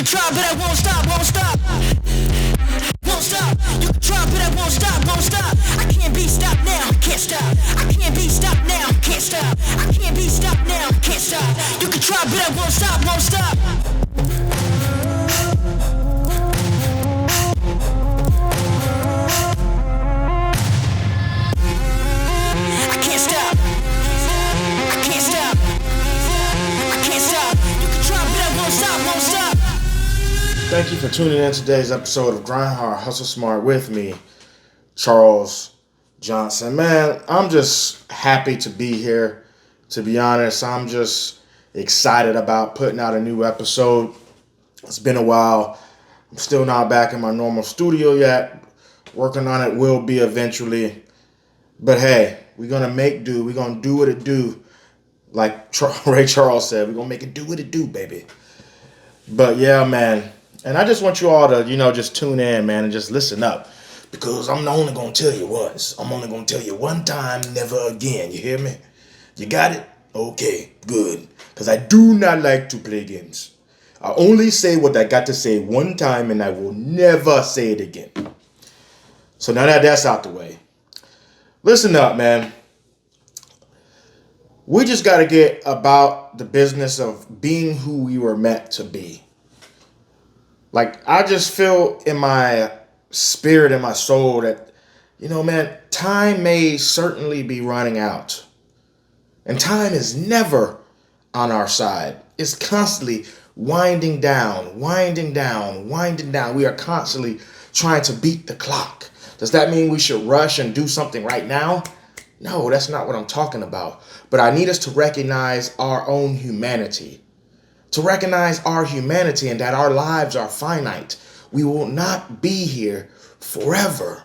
can try, but I won't stop, won't stop. Won't stop. You can try, but I won't stop, won't stop. I can't be stopped now, can't stop. I can't be stopped now, can't stop. I can't be stopped now, can't stop. You can try, but I won't stop, won't stop. I can't stop. I can't stop. I can't stop. You can try, but I won't stop, won't stop. Thank you for tuning in to today's episode of Grind Hard, Hustle Smart with me, Charles Johnson. Man, I'm just happy to be here. To be honest, I'm just excited about putting out a new episode. It's been a while. I'm still not back in my normal studio yet. Working on it will be eventually. But hey, we're going to make do. We're going to do what it do. Like Ray Charles said, we're going to make it do what it do, baby. But yeah, man. And I just want you all to, just tune in, man, and just listen up. Because I'm only going to tell you once. I'm only going to tell you one time, never again. You hear me? You got it? Okay, good. Because I do not like to play games. I only say what I got to say one time, and I will never say it again. So now that that's out the way, listen up, man. We just got to get about the business of being who we were meant to be. Like, I just feel in my spirit and my soul that, man, time may certainly be running out. And time is never on our side. It's constantly winding down, winding down, winding down. We are constantly trying to beat the clock. Does that mean we should rush and do something right now? No, that's not what I'm talking about. But I need us to recognize our own humanity. To recognize our humanity and that our lives are finite. We will not be here forever.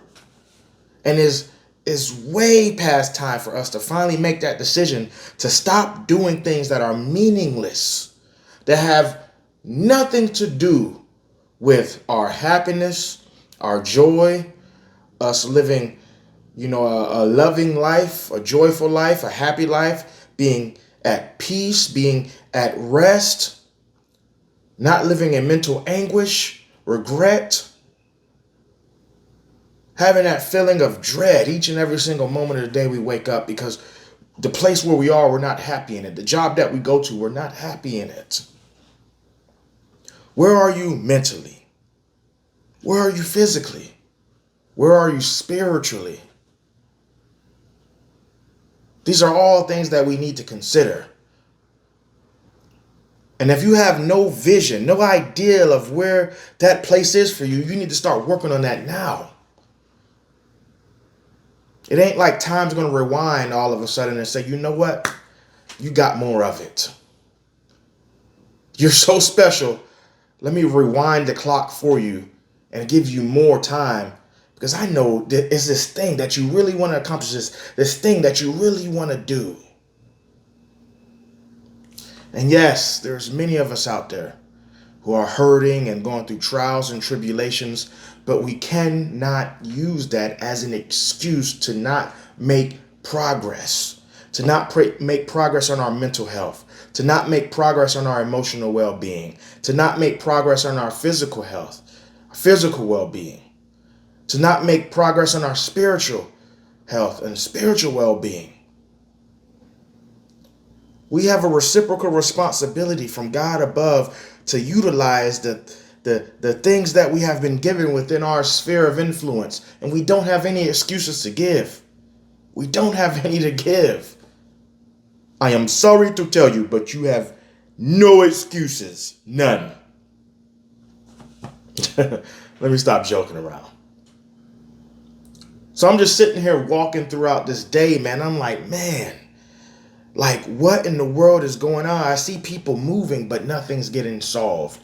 And it's way past time for us to finally make that decision to stop doing things that are meaningless, that have nothing to do with our happiness, our joy, us living, a loving life, a joyful life, a happy life, being at peace, being at rest, not living in mental anguish, regret, having that feeling of dread each and every single moment of the day we wake up because the place where we are, we're not happy in it. The job that we go to, we're not happy in it. Where are you mentally? Where are you physically? Where are you spiritually? These are all things that we need to consider. And if you have no vision, no idea of where that place is for you, you need to start working on that now. It ain't like time's going to rewind all of a sudden and say, you know what? You got more of it. You're so special. Let me rewind the clock for you and give you more time. Because I know that it's this thing that you really want to accomplish, this thing that you really want to do. And yes, there's many of us out there who are hurting and going through trials and tribulations, but we cannot use that as an excuse to not make progress, to not make progress on our mental health, to not make progress on our emotional well-being, to not make progress on our physical health, our physical well-being, to not make progress on our spiritual health and spiritual well-being. We have a reciprocal responsibility from God above to utilize the things that we have been given within our sphere of influence. And we don't have any excuses to give. We don't have any to give. I am sorry to tell you, but you have no excuses. None. Let me stop joking around. So I'm just sitting here walking throughout this day, man. I'm like, man, like what in the world is going on? I see people moving, but nothing's getting solved.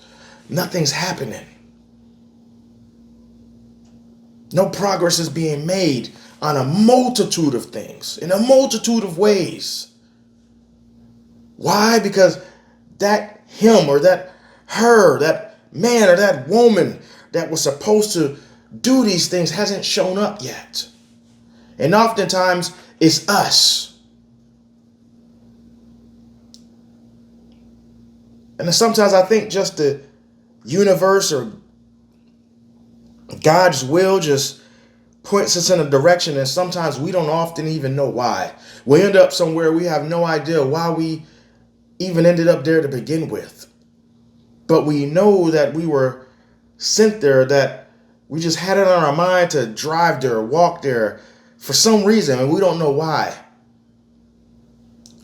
Nothing's happening. No progress is being made on a multitude of things, in a multitude of ways. Why? Because that him or that her, that man or that woman that was supposed to do these things hasn't shown up yet. And oftentimes it's us. And sometimes I think just to universe or God's will just points us in a direction, and sometimes we don't often even know why. We end up somewhere we have no idea why we even ended up there to begin with. But we know that we were sent there, that we just had it on our mind to drive there, walk there for some reason, and we don't know why.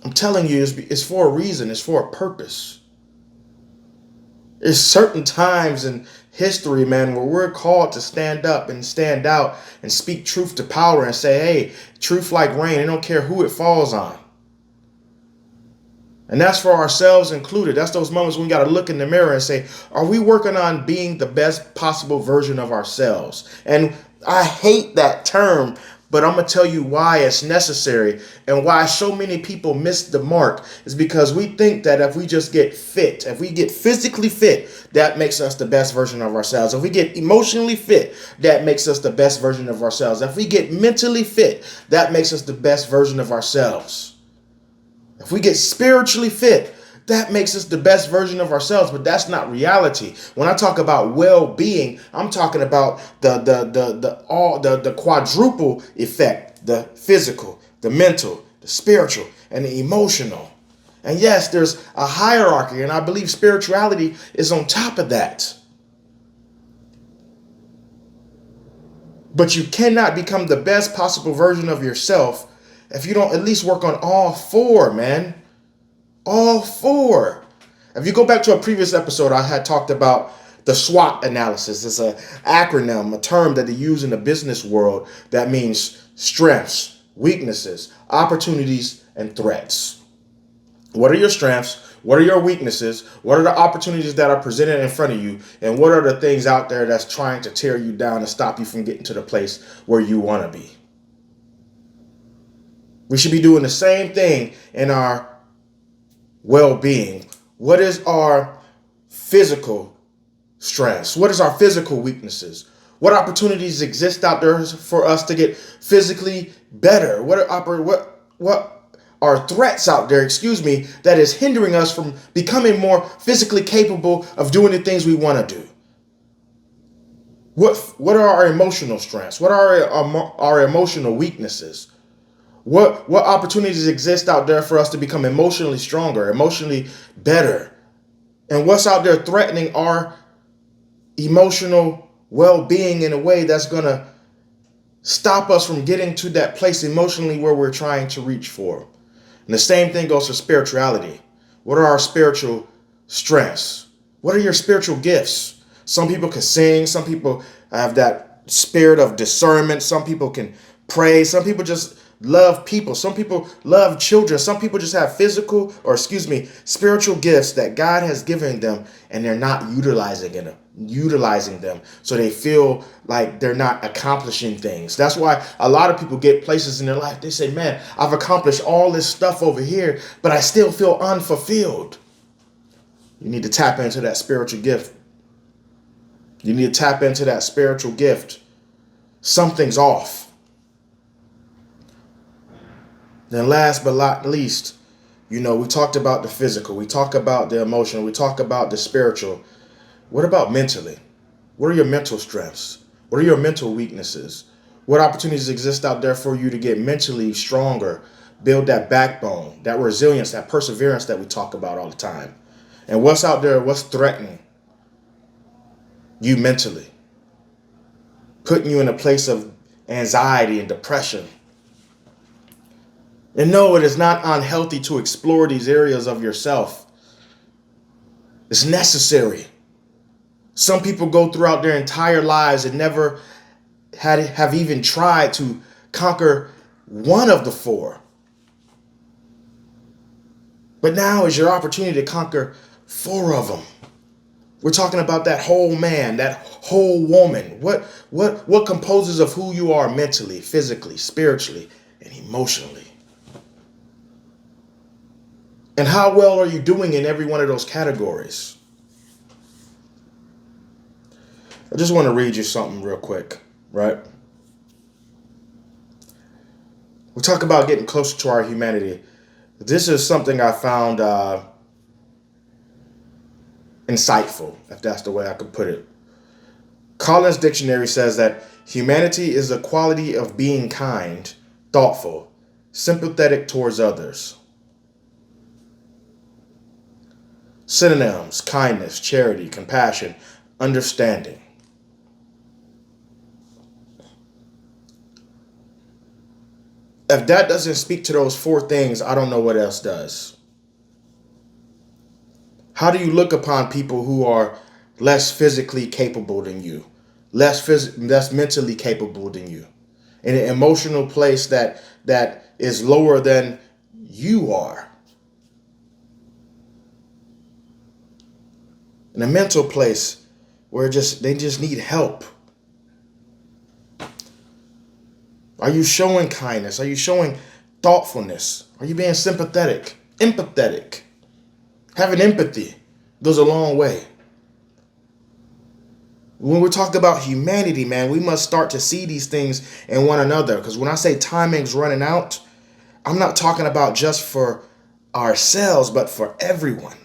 I'm telling you, it's for a reason, it's for a purpose. There's certain times in history, man, where we're called to stand up and stand out and speak truth to power and say, hey, truth like rain, I don't care who it falls on. And that's for ourselves included. That's those moments when we got to look in the mirror and say, are we working on being the best possible version of ourselves? And I hate that term, but I'm going to tell you why it's necessary and why so many people miss the mark is because we think that if we just get fit, if we get physically fit, that makes us the best version of ourselves. If we get emotionally fit, that makes us the best version of ourselves. If we get mentally fit, that makes us the best version of ourselves. If we get spiritually fit, that makes us the best version of ourselves, but that's not reality. When I talk about well-being, I'm talking about the quadruple effect, the physical, the mental, the spiritual, and the emotional. And yes, there's a hierarchy, and I believe spirituality is on top of that. But you cannot become the best possible version of yourself if you don't at least work on all four, man. All four. If you go back to a previous episode, I had talked about the SWOT analysis. It's an acronym, a term that they use in the business world that means strengths, weaknesses, opportunities, and threats. What are your strengths? What are your weaknesses? What are the opportunities that are presented in front of you? And what are the things out there that's trying to tear you down and stop you from getting to the place where you want to be? We should be doing the same thing in our well-being. What is our physical strengths? What is our physical weaknesses? What opportunities exist out there for us to get physically better? What are threats out there, that is hindering us from becoming more physically capable of doing the things we want to do? What are our emotional strengths? What are our emotional weaknesses? What opportunities exist out there for us to become emotionally stronger, emotionally better? And what's out there threatening our emotional well-being in a way that's going to stop us from getting to that place emotionally where we're trying to reach for? And the same thing goes for spirituality. What are our spiritual strengths? What are your spiritual gifts? Some people can sing. Some people have that spirit of discernment. Some people can pray. Some people just love people. Some people love children. Some people just have spiritual gifts that God has given them, and they're not utilizing them. So they feel like they're not accomplishing things. That's why a lot of people get places in their life. They say, man, I've accomplished all this stuff over here, but I still feel unfulfilled. You need to tap into that spiritual gift. You need to tap into that spiritual gift. Something's off. Then last but not least, we talked about the physical, we talk about the emotional, we talk about the spiritual. What about mentally? What are your mental strengths? What are your mental weaknesses? What opportunities exist out there for you to get mentally stronger, build that backbone, that resilience, that perseverance that we talk about all the time? And what's out there, what's threatening you mentally, putting you in a place of anxiety and depression? And no, it is not unhealthy to explore these areas of yourself. It's necessary. Some people go throughout their entire lives and never have even tried to conquer one of the four. But now is your opportunity to conquer four of them. We're talking about that whole man, that whole woman. What composes of who you are mentally, physically, spiritually, and emotionally? And how well are you doing in every one of those categories? I just want to read you something real quick, right? We talk about getting closer to our humanity. This is something I found insightful, if that's the way I could put it. Collins Dictionary says that humanity is the quality of being kind, thoughtful, sympathetic towards others. Synonyms: kindness, charity, compassion, understanding. If that doesn't speak to those four things, I don't know what else does. How do you look upon people who are less physically capable than you, less mentally capable than you, in an emotional place that is lower than you are, in a mental place where they just need help? Are you showing kindness? Are you showing thoughtfulness? Are you being sympathetic, empathetic? Having empathy goes a long way. When we're talking about humanity, man, we must start to see these things in one another. Because when I say timing's running out, I'm not talking about just for ourselves, but for everyone.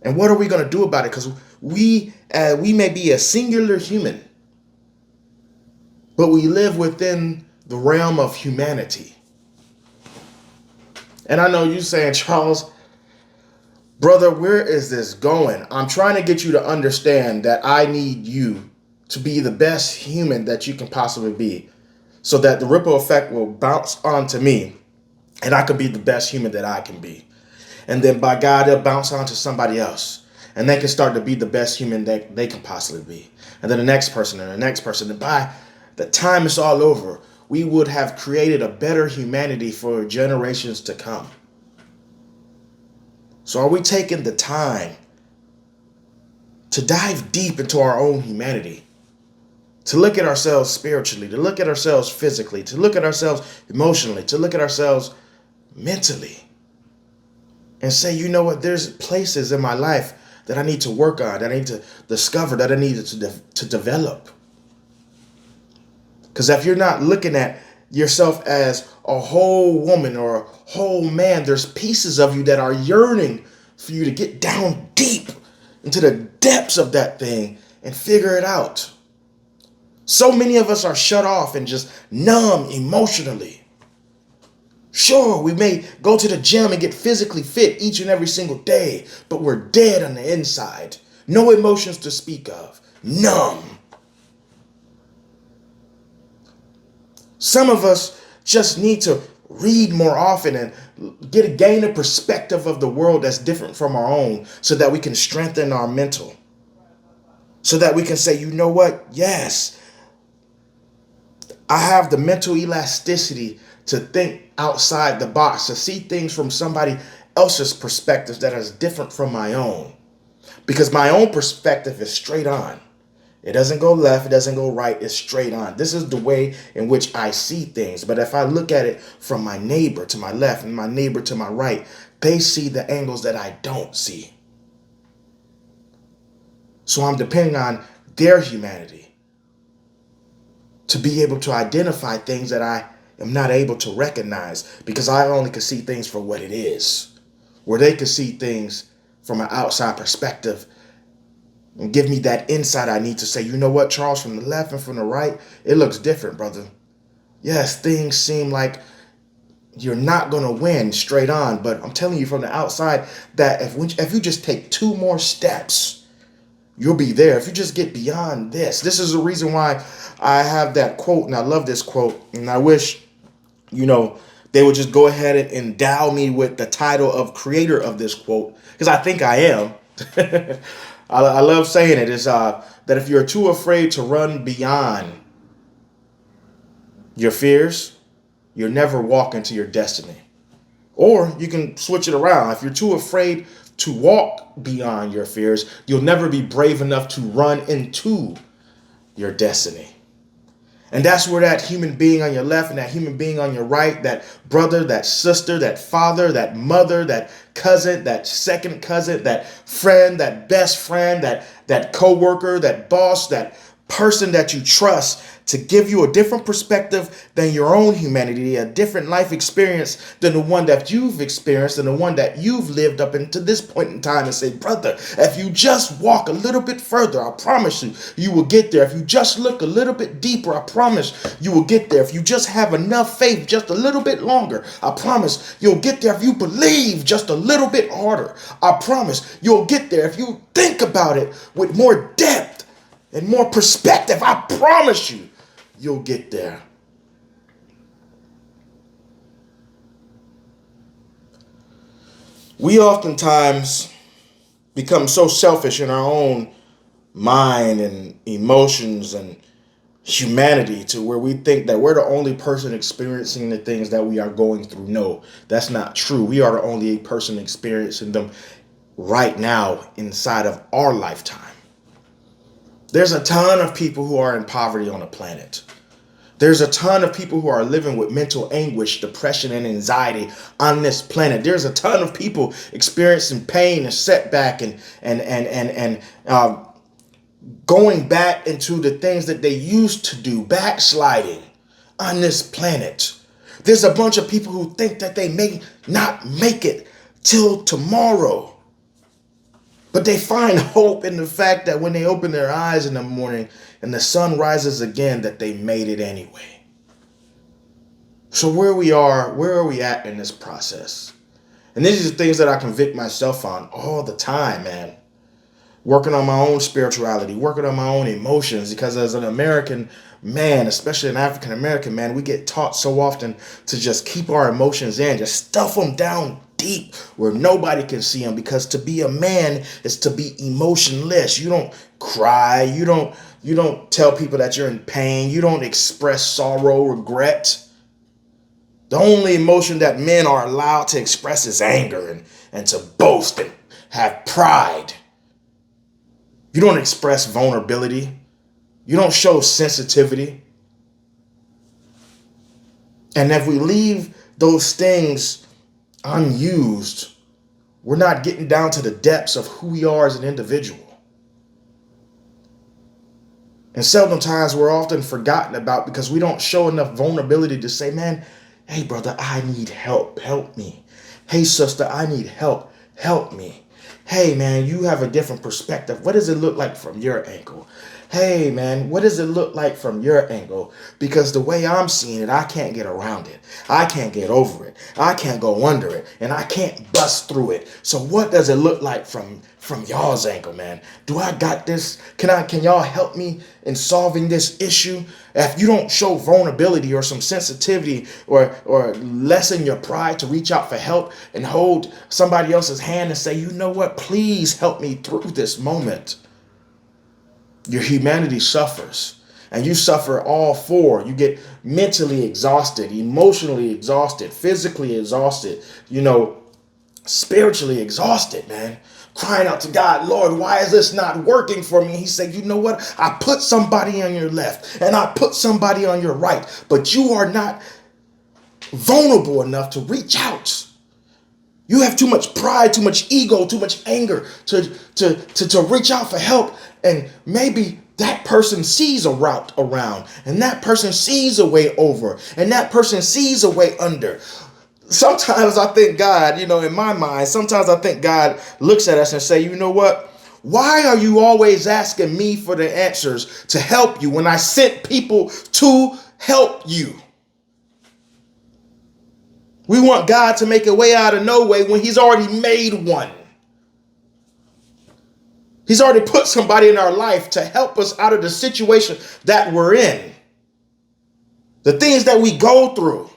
And what are we going to do about it? Because we may be a singular human, but we live within the realm of humanity. And I know you saying, Charles, brother, where is this going? I'm trying to get you to understand that I need you to be the best human that you can possibly be, so that the ripple effect will bounce onto me and I could be the best human that I can be. And then by God, it'll bounce onto somebody else and they can start to be the best human that they can possibly be. And then the next person and the next person. And by the time it's all over, we would have created a better humanity for generations to come. So are we taking the time to dive deep into our own humanity, to look at ourselves spiritually, to look at ourselves physically, to look at ourselves emotionally, to look at ourselves mentally, and say, you know what, there's places in my life that I need to work on, that I need to discover, that I need to develop? Because if you're not looking at yourself as a whole woman or a whole man, there's pieces of you that are yearning for you to get down deep into the depths of that thing and figure it out. So many of us are shut off and just numb emotionally. Sure, we may go to the gym and get physically fit each and every single day, but we're dead on the inside. No emotions to speak of. Numb. Some of us just need to read more often and gain a perspective of the world that's different from our own, so that we can strengthen our mental. So that we can say, you know what? Yes, I have the mental elasticity to think outside the box, to see things from somebody else's perspective that is different from my own. Because my own perspective is straight on. It doesn't go left, it doesn't go right, it's straight on. This is the way in which I see things. But if I look at it from my neighbor to my left and my neighbor to my right, they see the angles that I don't see. So I'm depending on their humanity to be able to identify things that I am not able to recognize, because I only can see things for what it is. Where they can see things from an outside perspective and give me that insight I need to say, you know what, Charles, from the left and from the right, it looks different, brother. Yes, things seem like you're not going to win straight on, but I'm telling you from the outside that if you just take 2 more steps, you'll be there. If you just get beyond this. This is the reason why I have that quote, and I love this quote, and I wish, they would just go ahead and endow me with the title of creator of this quote, because I think I am. I love saying it, is that if you're too afraid to run beyond your fears, you'll never walk into your destiny. Or you can switch it around. If you're too afraid to walk beyond your fears, you'll never be brave enough to run into your destiny. And that's where that human being on your left and that human being on your right, that brother, that sister, that father, that mother, that cousin, that second cousin, that friend, that best friend, that coworker, that boss, that person that you trust to give you a different perspective than your own humanity, a different life experience than the one that you've experienced and the one that you've lived up into this point in time, and say, brother, if you just walk a little bit further, I promise you, you will get there. If you just look a little bit deeper, I promise you will get there. If you just have enough faith just a little bit longer, I promise you'll get there. If you believe just a little bit harder, I promise you'll get there. If you think about it with more depth and more perspective, I promise you, you'll get there. We oftentimes become so selfish in our own mind and emotions and humanity to where we think that we're the only person experiencing the things that we are going through. No, that's not true. We are the only person experiencing them right now inside of our lifetime. There's a ton of people who are in poverty on the planet. There's a ton of people who are living with mental anguish, depression, and anxiety on this planet. There's a ton of people experiencing pain and setback and going back into the things that they used to do, backsliding on this planet. There's a bunch of people who think that they may not make it till tomorrow. But they find hope in the fact that when they open their eyes in the morning and the sun rises again, that they made it anyway. So where are we at in this process? And these are the things that I convict myself on all the time, man. Working on my own spirituality, working on my own emotions, because as an American man, especially an African American man, we get taught so often to just keep our emotions in, just stuff them down deep where nobody can see them, because to be a man is to be emotionless. You don't cry, you don't tell people that you're in pain, you don't express sorrow, regret. The only emotion that men are allowed to express is anger and to boast and have pride. You don't express vulnerability. You don't show sensitivity. And if we leave those things unused, we're not getting down to the depths of who we are as an individual. And seldom times we're often forgotten about because we don't show enough vulnerability to say, man, hey brother, I need help. Help me. Hey sister, I need help. Help me. Hey man, you have a different perspective. What does it look like from your angle? Hey man, what does it look like from your angle? Because the way I'm seeing it, I can't get around it. I can't get over it. I can't go under it. And I can't bust through it. So what does it look like from y'all's angle, man? Do I got this? Can y'all help me in solving this issue? If you don't show vulnerability or some sensitivity or lessen your pride to reach out for help and hold somebody else's hand and say, you know what, please help me through this moment, your humanity suffers. And you suffer all four. You get mentally exhausted, emotionally exhausted, physically exhausted, spiritually exhausted, man. Crying out to God, Lord, why is this not working for me? He said, you know what? I put somebody on your left and I put somebody on your right, but you are not vulnerable enough to reach out. You have too much pride, too much ego, too much anger to reach out for help. And maybe that person sees a route around, and that person sees a way over, and that person sees a way under. Sometimes I think God, in my mind, sometimes I think God looks at us and say, you know what? Why are you always asking me for the answers to help you when I sent people to help you? We want God to make a way out of no way when he's already made one. He's already put somebody in our life to help us out of the situation that we're in. The things that we go through.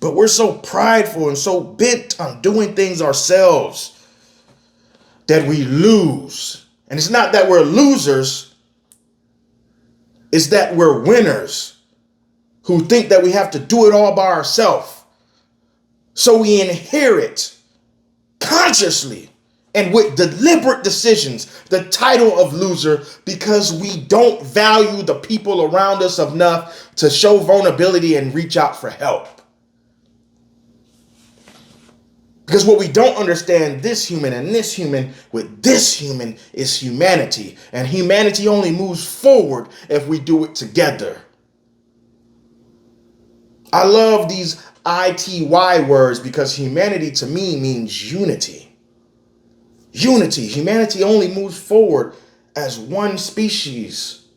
But we're so prideful and so bent on doing things ourselves that we lose. And it's not that we're losers. It's that we're winners who think that we have to do it all by ourselves. So we inherit consciously and with deliberate decisions the title of loser because we don't value the people around us enough to show vulnerability and reach out for help. Because what we don't understand, this human and this human with this human, is humanity. And humanity only moves forward if we do it together. I love these ITY words because humanity to me means unity. Unity. Humanity only moves forward as one species.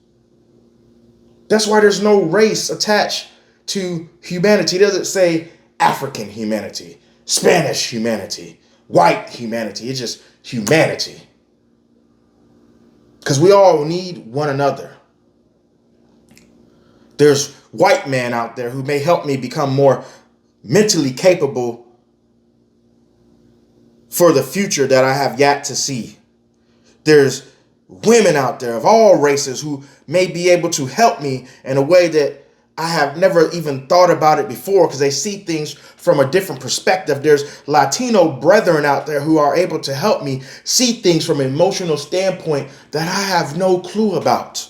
That's why there's no race attached to humanity. It doesn't say African humanity, Spanish humanity, white humanity. It's just humanity. Because we all need one another. There's white men out there who may help me become more mentally capable for the future that I have yet to see. There's women out there of all races who may be able to help me in a way that I have never even thought about it before because they see things from a different perspective. There's Latino brethren out there who are able to help me see things from an emotional standpoint that I have no clue about.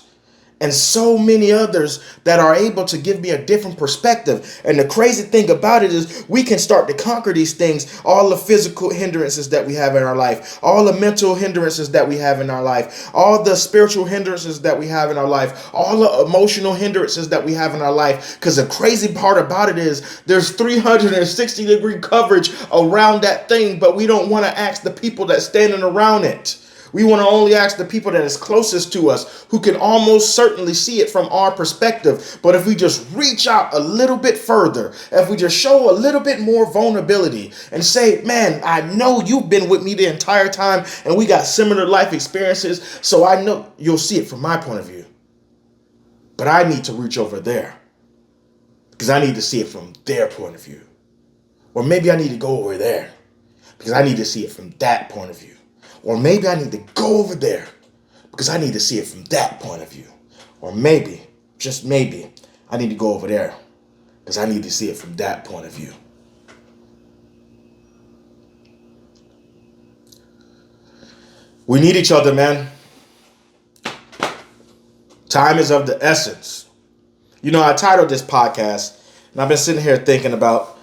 And so many others that are able to give me a different perspective. And the crazy thing about it is we can start to conquer these things, all the physical hindrances that we have in our life, all the mental hindrances that we have in our life, all the spiritual hindrances that we have in our life, all the emotional hindrances that we have in our life. Because the crazy part about it is there's 360-degree coverage around that thing, but we don't want to ask the people that's standing around it. We want to only ask the people that is closest to us, who can almost certainly see it from our perspective. But if we just reach out a little bit further, if we just show a little bit more vulnerability and say, man, I know you've been with me the entire time and we got similar life experiences, so I know you'll see it from my point of view. But I need to reach over there because I need to see it from their point of view. Or maybe I need to go over there because I need to see it from that point of view. Or maybe I need to go over there because I need to see it from that point of view. Or maybe, just maybe, I need to go over there because I need to see it from that point of view. We need each other, man. Time is of the essence. You know, I titled this podcast, and I've been sitting here thinking about,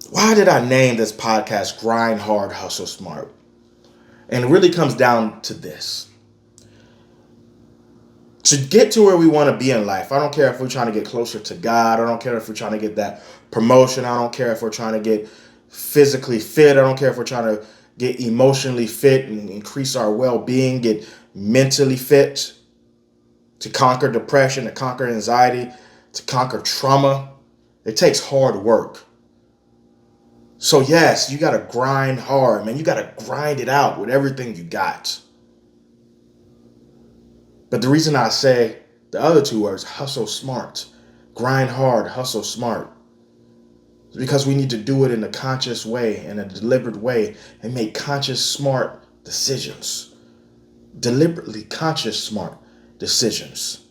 why did I name this podcast Grind Hard, Hustle Smart? And it really comes down to this. To get to where we want to be in life, I don't care if we're trying to get closer to God. I don't care if we're trying to get that promotion. I don't care if we're trying to get physically fit. I don't care if we're trying to get emotionally fit and increase our well-being, get mentally fit, to conquer depression, to conquer anxiety, to conquer trauma. It takes hard work. So yes, you got to grind hard, man. You got to grind it out with everything you got. But the reason I say the other two words, hustle smart, grind hard, hustle smart, is because we need to do it in a conscious way, in a deliberate way, and make conscious, smart decisions. Deliberately conscious, smart decisions.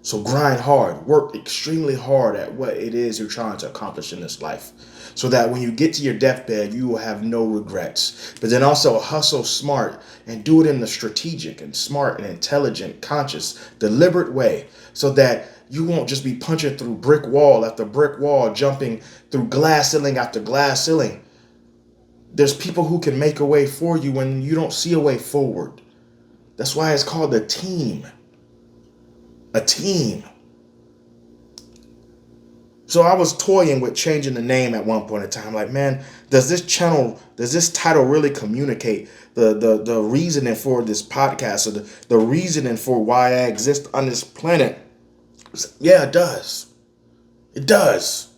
So grind hard, work extremely hard at what it is you're trying to accomplish in this life, so that when you get to your deathbed, you will have no regrets. But then also hustle smart and do it in a strategic and smart and intelligent, conscious, deliberate way, so that you won't just be punching through brick wall after brick wall, jumping through glass ceiling after glass ceiling. There's people who can make a way for you when you don't see a way forward. That's why it's called a team. A team. So I was toying with changing the name at one point in time. Like, man, does this title really communicate the reasoning for this podcast, or the reasoning for why I exist on this planet? Yeah, it does. It does.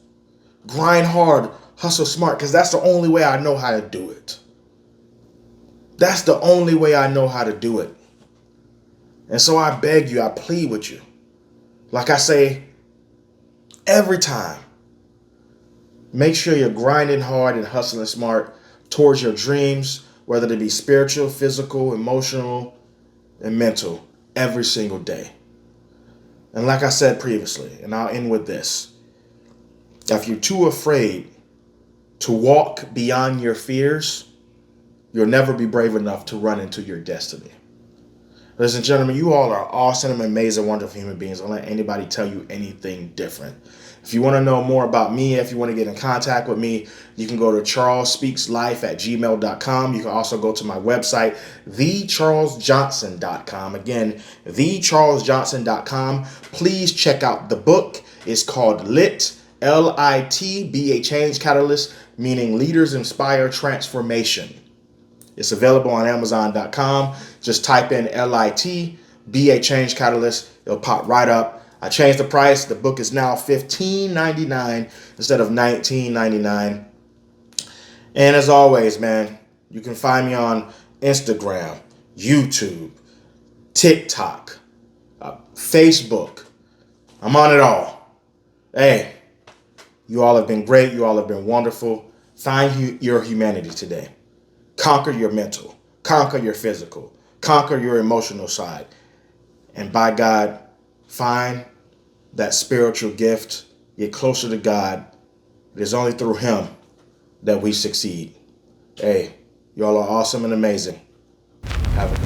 Grind hard, hustle smart, because that's the only way I know how to do it. That's the only way I know how to do it. And so I beg you, I plead with you. Like I say every time, make sure you're grinding hard and hustling smart towards your dreams, whether they be spiritual, physical, emotional, and mental, every single day. And like I said previously, and I'll end with this, if you're too afraid to walk beyond your fears, you'll never be brave enough to run into your destiny. Ladies and gentlemen, you all are awesome, amazing, wonderful human beings. Don't let anybody tell you anything different. If you want to know more about me, if you want to get in contact with me, you can go to charlesspeakslife@gmail.com. You can also go to my website, thecharlesjohnson.com. Again, thecharlesjohnson.com. Please check out the book. It's called Lit, L-I-T, Be a Change Catalyst, meaning Leaders Inspire Transformation. It's available on Amazon.com. Just type in L-I-T, Be a Change Catalyst. It'll pop right up. I changed the price. The book is now $15.99 instead of $19.99. And as always, man, you can find me on Instagram, YouTube, TikTok, Facebook. I'm on it all. Hey, you all have been great. You all have been wonderful. Find your humanity today. Conquer your mental. Conquer your physical. Conquer your emotional side. And by God, find that spiritual gift. Get closer to God. It is only through Him that we succeed. Hey, y'all are awesome and amazing. Have a